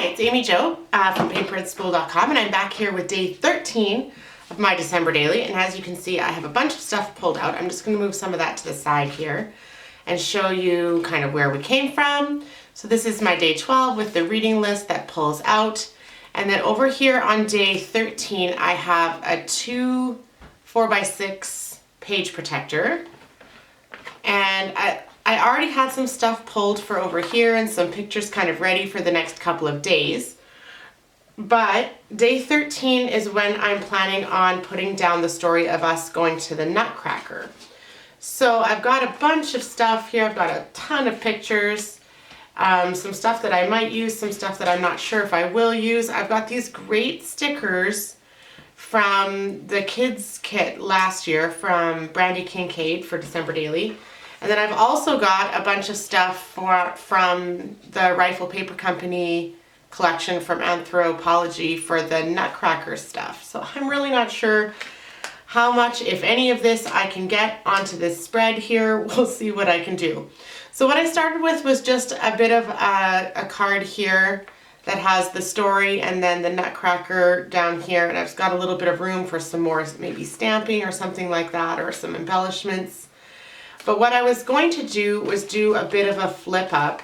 It's Amy Jo from paperandspool.com, and I'm back here with day 13 of my December daily. And as you can see, I have a bunch of stuff pulled out. I'm just going to move some of that to the side here and show you kind of where we came from. So this is my day 12 with the reading list that pulls out. And then over here on day 13, I have a 2 4x6 page protector. And I already had some stuff pulled for over here and some pictures kind of ready for the next couple of days. But day 13 is when I'm planning on putting down the story of us going to the Nutcracker. So I've got a bunch of stuff here. I've got a ton of pictures, some stuff that I might use, some stuff that I'm not sure if I will use. I've got these great stickers from the kids kit last year from Brandy Kincaid for December Daily. And then I've also got a bunch of stuff from the Rifle Paper Company collection from Anthropologie for the Nutcracker stuff. So I'm really not sure how much, if any of this, I can get onto this spread here. We'll see what I can do. So what I started with was just a bit of a card here that has the story and then the Nutcracker down here. And I've got a little bit of room for some more maybe stamping or something like that, or some embellishments. But what I was going to do was do a bit of a flip up,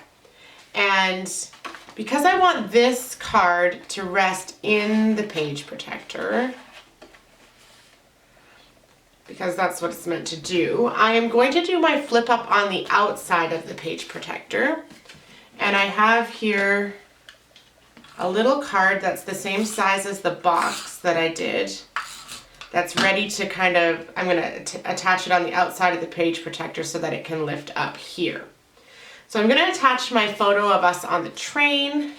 and because I want this card to rest in the page protector, because that's what it's meant to do, I am going to do my flip up on the outside of the page protector. And I have here a little card that's the same size as the box that I did. That's ready to kind of, I'm going to attach it on the outside of the page protector so that it can lift up here. So I'm going to attach my photo of us on the train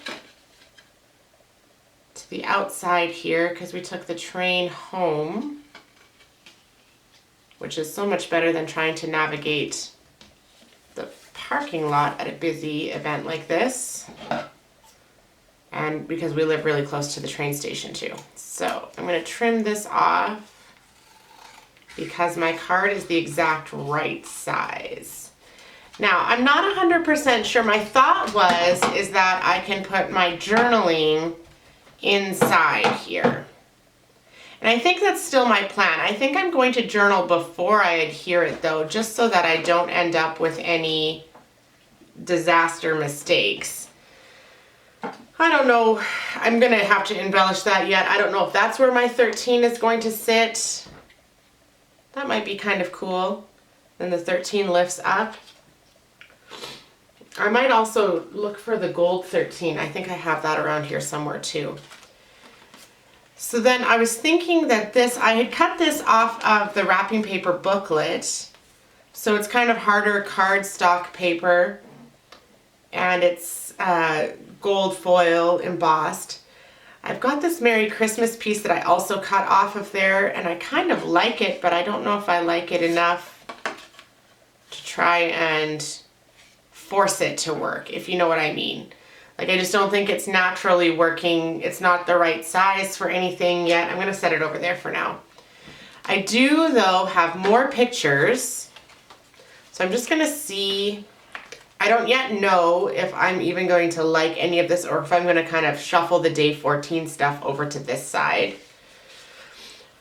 to the outside here because we took the train home, which is so much better than trying to navigate the parking lot at a busy event like this. And because we live really close to the train station too. So I'm going to trim this off because my card is the exact right size. Now, I'm not 100% sure. My thought is that I can put my journaling inside here. And I think that's still my plan. I think I'm going to journal before I adhere it though, just so that I don't end up with any disaster mistakes. I don't know. I'm going to have to embellish that yet. I don't know if that's where my 13 is going to sit. That might be kind of cool. Then the 13 lifts up. I might also look for the gold 13. I think I have that around here somewhere too. So then I was thinking that I had cut this off of the wrapping paper booklet. So it's kind of harder cardstock paper. And it's gold foil embossed. I've got this Merry Christmas piece that I also cut off of there, and I kind of like it, but I don't know if I like it enough to try and force it to work, if you know what I mean. Like, I just don't think it's naturally working. It's not the right size for anything yet. I'm going to set it over there for now. I do, though, have more pictures, so I'm just going to see. I don't yet know if I'm even going to like any of this or if I'm going to kind of shuffle the day 14 stuff over to this side.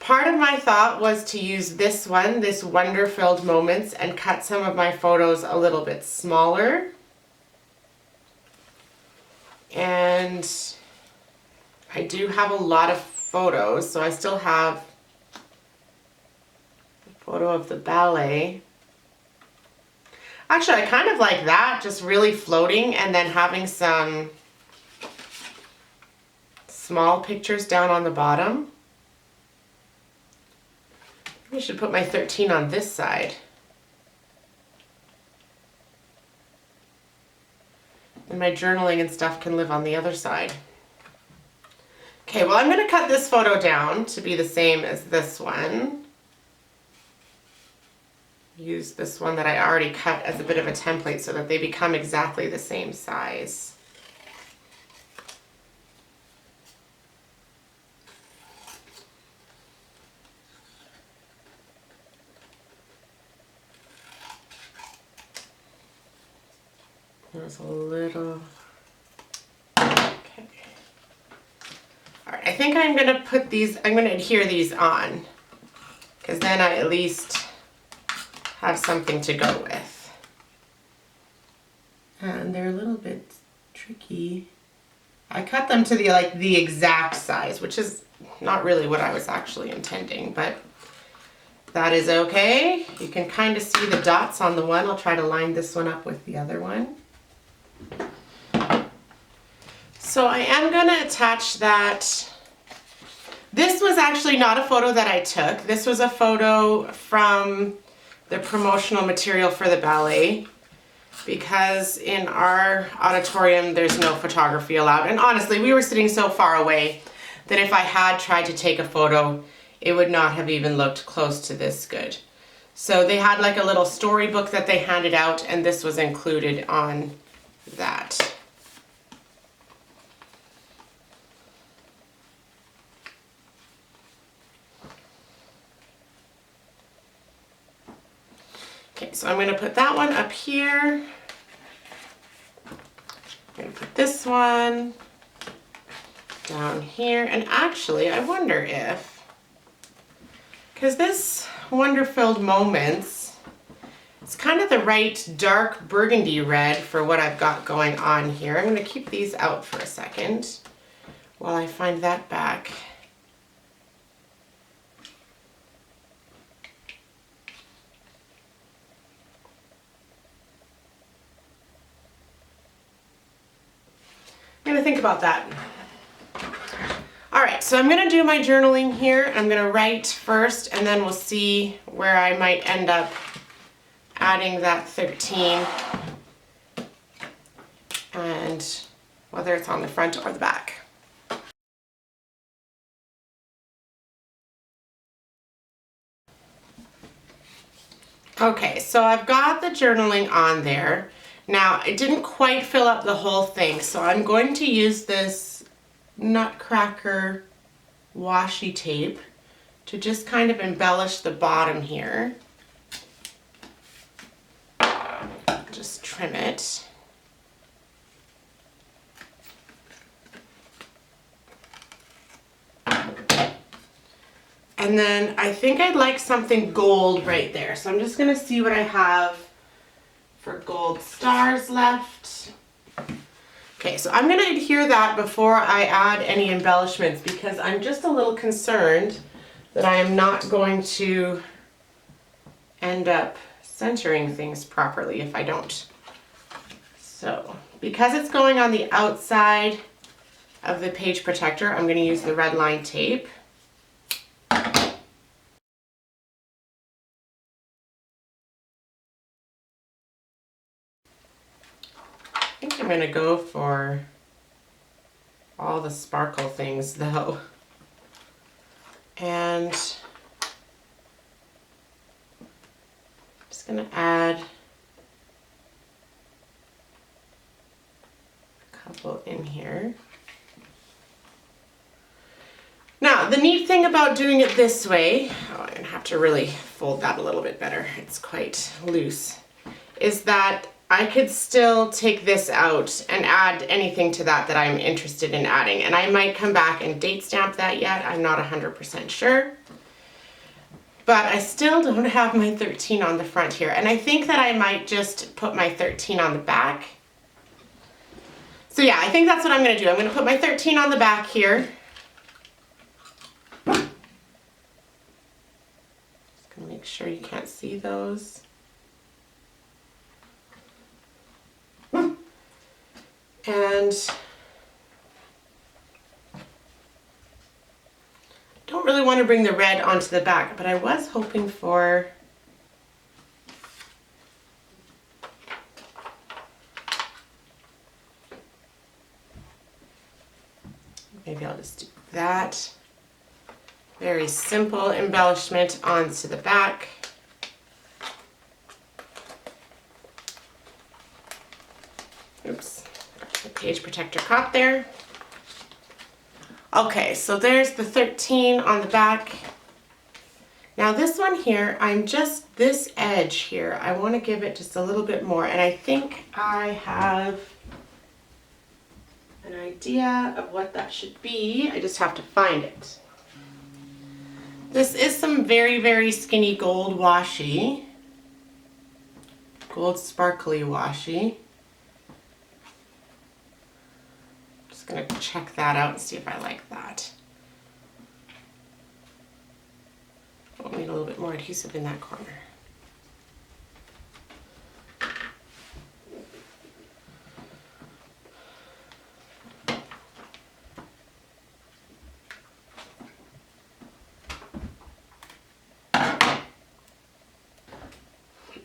Part of my thought was to use this one, this Wonder-Filled Moments, and cut some of my photos a little bit smaller. And I do have a lot of photos, so I still have a photo of the ballet. Actually, I kind of like that, just really floating and then having some small pictures down on the bottom. I should put my 13 on this side. And my journaling and stuff can live on the other side. Okay, well, I'm going to cut this photo down to be the same as this one. Use this one that I already cut as a bit of a template so that they become exactly the same size. There's a little, okay. think I'm gonna put these, I'm gonna adhere these on, because then I at least have something to go with. And they're a little bit tricky. I cut them to the exact size, which is not really what I was actually intending, but that is okay. You can kind of see the dots on the one. I'll try to line this one up with the other one. So I am going to attach that. This was actually not a photo that I took. This was a photo from the promotional material for the ballet, because in our auditorium there's no photography allowed. And honestly, we were sitting so far away that if I had tried to take a photo, it would not have even looked close to this good. So they had like a little storybook that they handed out, and this was included on that. Okay, so I'm going to put that one up here. I'm going to put this one down here. And actually, I wonder if, because this Wonder-Filled Moments, it's kind of the right dark burgundy red for what I've got going on here. I'm going to keep these out for a second while I find that back. I'm going to think about that. All right, so I'm going to do my journaling here. I'm going to write first, and then we'll see where I might end up adding that 13, and whether it's on the front or the back. Okay, so I've got the journaling on there. Now, I didn't quite fill up the whole thing, so I'm going to use this Nutcracker washi tape to just kind of embellish the bottom here. Just trim it. And then I think I'd like something gold right there. So I'm just going to see what I have for gold stars left. Okay, so I'm going to adhere that before I add any embellishments, because I'm just a little concerned that I am not going to end up centering things properly if I don't. So, because it's going on the outside of the page protector, I'm going to use the red line tape. I think I'm going to go for all the sparkle things though. And I'm just going to add a couple in here. Now, the neat thing about doing it this way, I'm going to have to really fold that a little bit better, it's quite loose, is that I could still take this out and add anything to that that I'm interested in adding. And I might come back and date stamp that yet. I'm not 100% sure. But I still don't have my 13 on the front here. And I think that I might just put my 13 on the back. So yeah, I think that's what I'm going to do. I'm going to put my 13 on the back here. Just going to make sure you can't see those. And don't really want to bring the red onto the back, but I was hoping for maybe I'll just do that. Very simple embellishment onto the back. Oops. The page protector caught there. Okay, so there's the 13 on the back. Now this one here, I'm just this edge here, I want to give it just a little bit more, and I think I have an idea of what that should be. I just have to find it. This is some very, very skinny gold washi. Gold sparkly washi. Just gonna check that out and see if I like that. I'll need a little bit more adhesive in that corner.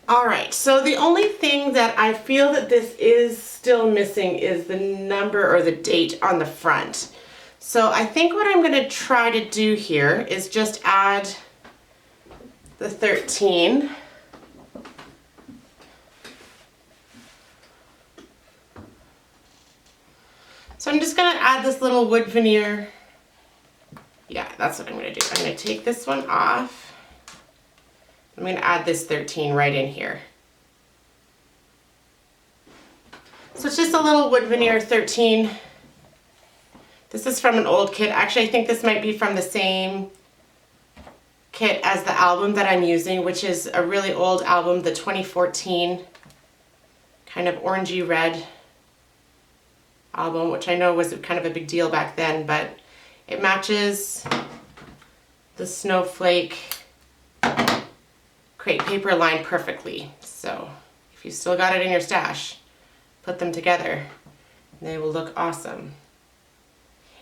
All right, so the only thing that I feel that this is still missing is the number or the date on the front. So I think what I'm gonna try to do here is just add the 13. So I'm just gonna add this little wood veneer. Yeah, that's what I'm gonna do. I'm gonna take this one off. I'm going to add this 13 right in here. So it's just a little wood veneer 13. This is from an old kit. Actually, I think this might be from the same kit as the album that I'm using, which is a really old album, the 2014 kind of orangey red album, which I know was kind of a big deal back then, but it matches the snowflake crepe paper line perfectly. So if you still got it in your stash, put them together and they will look awesome.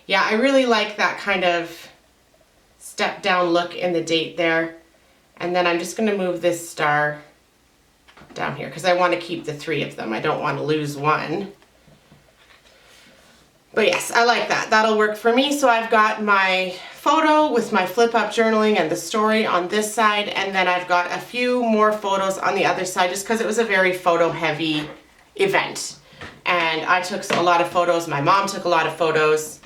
Yeah, I really like that kind of step down look in the date there. And then I'm just going to move this star down here because I want to keep the 3 of them. I don't want to lose one. But yes, I like that. That'll work for me. So I've got my photo with my flip up journaling and the story on this side, and then I've got a few more photos on the other side just because it was a very photo heavy event. And I took a lot of photos, my mom took a lot of photos,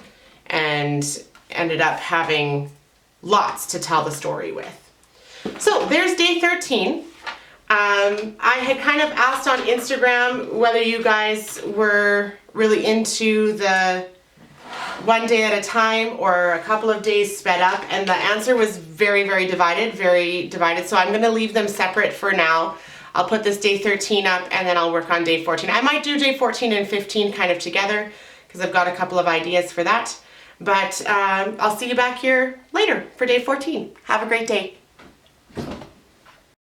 and ended up having lots to tell the story with. So there's day 13. I had kind of asked on Instagram whether you guys were really into the 1 day at a time or a couple of days sped up, and the answer was very, very divided. So I'm going to leave them separate for now. I'll put this day 13 up and then I'll work on day 14. I might do day 14 and 15 kind of together because I've got a couple of ideas for that. But I'll see you back here later for day 14. Have a great day.